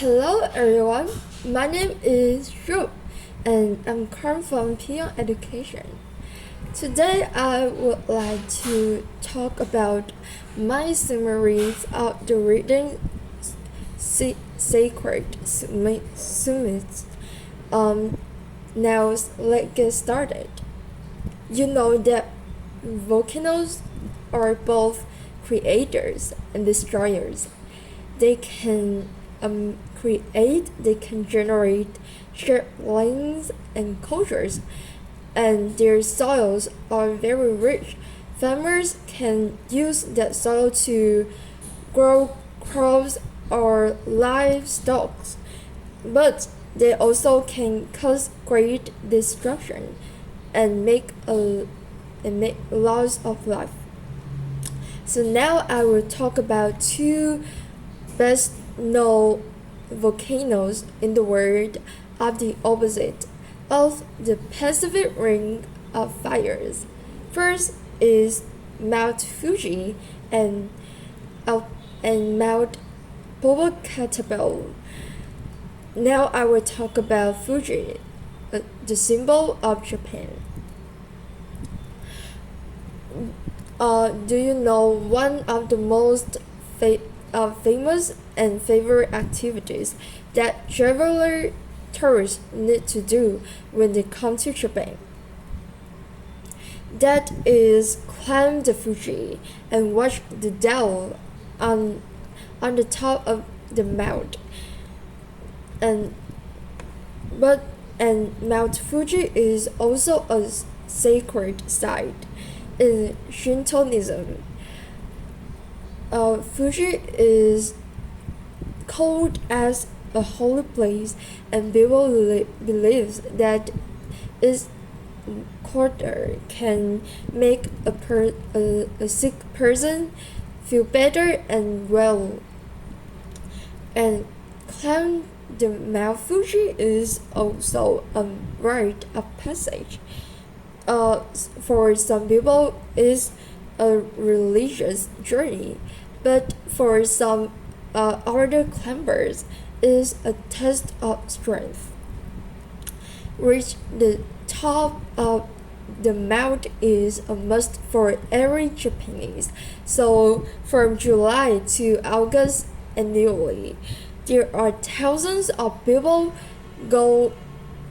Hello everyone, my name is Trúc and I'm come from Peon Education. Today I would like to talk about my summaries of the reading sacred summits. Now let's get started. You know that volcanoes are both creators and destroyers. They can they can generate shared lands and cultures, and their soils are very rich. Farmers can use that soil to grow crops or livestock, but they also can cause great destruction and make loss of life. So now I will talk about two best known volcanoes in the world of the opposite of the Pacific Ring of Fires. First is Mount Fuji and Mount Popocatépetl. Now I will talk about Fuji, the symbol of Japan. Do you know one of the most famous and favorite activities that traveler tourists need to do when they come to Japan? That is climb the Fuji and watch the Dao on the top of the mount. And Mount Fuji is also a sacred site in Shintoism. Fuji is called as a holy place, and people believes that its quarter can make a sick person feel better and well. And climb the Mount Fuji is also a rite of passage. For some people, it's a religious journey, but for some other climbers, is a test of strength. Reach the top of the mount is a must for every Japanese. So from July to August annually, there are thousands of people go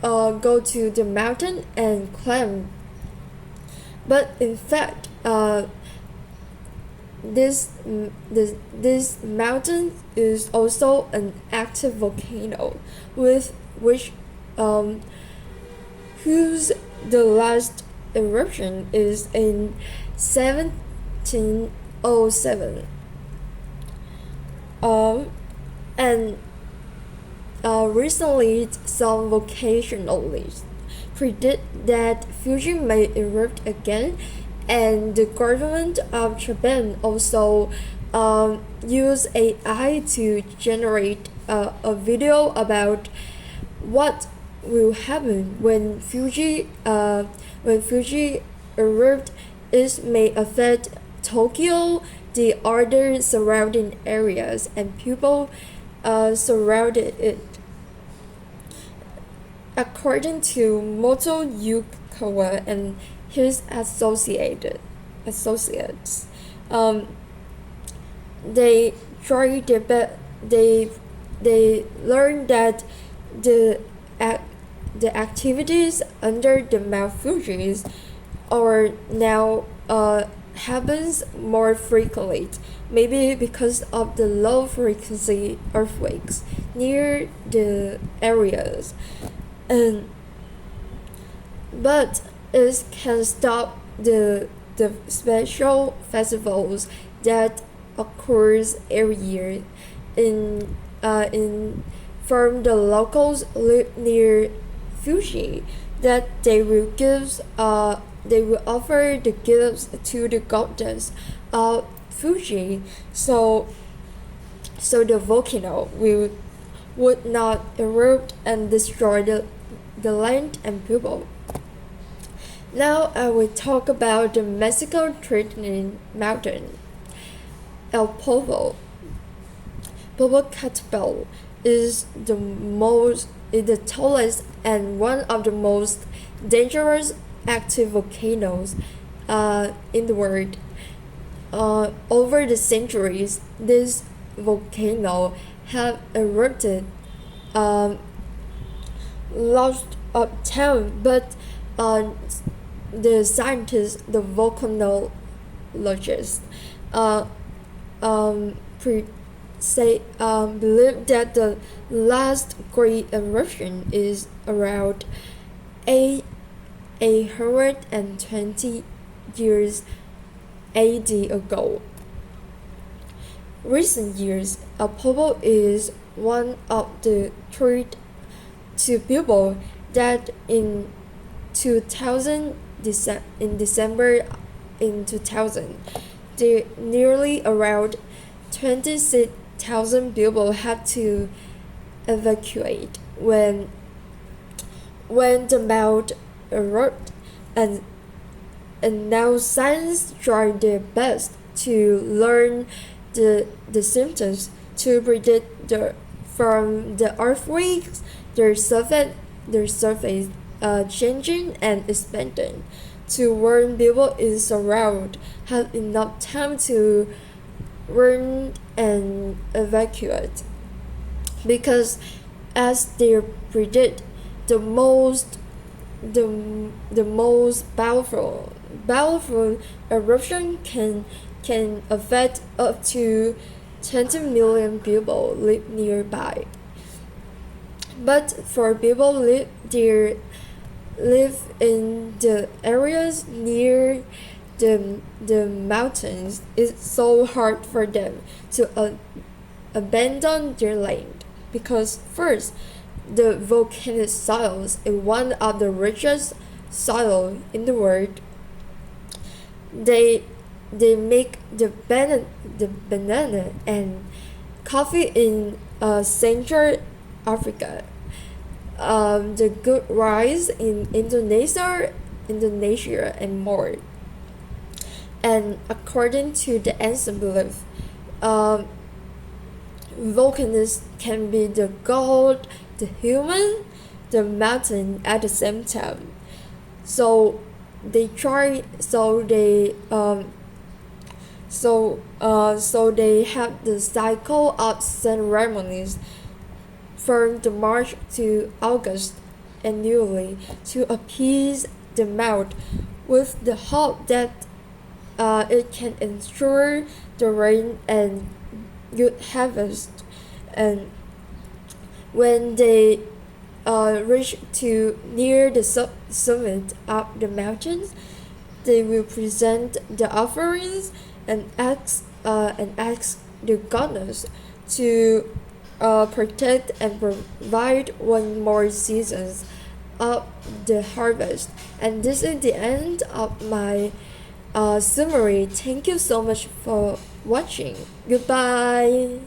to the mountain and climb. But in fact, this mountain is also an active volcano, with which whose the last eruption is in 1707. And recently, some volcanologists predict that Fuji may erupt again, and the government of Japan also use AI to generate a video about what will happen when Fuji erupt. It may affect Tokyo, the other surrounding areas, and people surrounded it. According to Moto Yukawa and his associates, they try their best. They learned that the activities under the Mount Fuji are now happens more frequently, maybe because of the low frequency earthquakes near the areas, but it can stop the special festivals that occurs every year in from the locals live near Fuji, that they will offer the gifts to the goddess of Fuji, so the volcano would not erupt and destroy the land and people. Now I will talk about the Mexico threatening mountain, El Popocatépetl is the tallest and one of the most dangerous active volcanoes in the world. Over the centuries, this volcano have erupted um, lost of time, but uh, the scientists, the volcanologists, uh, pre- believe that the last great eruption is around 820 years AD ago. Recent years, Apollo is one of the three to people that in 2000 in December in 2000 the nearly around 26,000 people had to evacuate when the mount erupted, and now science tried their best to learn the symptoms to predict from the earthquakes their surface changing and expanding to warn people in surround have enough time to run and evacuate, because as they predict the most the most powerful eruption can affect up to 20 million people live nearby. But for people live in the areas near the mountains, it's so hard for them to abandon their land, because first, the volcanic soils is one of the richest soil in the world. They make the banana and coffee in Central Africa. The good rice in Indonesia, and more. And according to the ancient belief, volcanoes can be the god, the human, the mountain at the same time. So they try. So they have the cycle of ceremonies from the March to August annually to appease the mouth, with the hope that it can ensure the rain and good harvest. And when they reach to near the summit of the mountains, they will present the offerings and ask the goddess to protect and provide one more seasons of the harvest. And this is the end of my summary. Thank you so much for watching. Goodbye.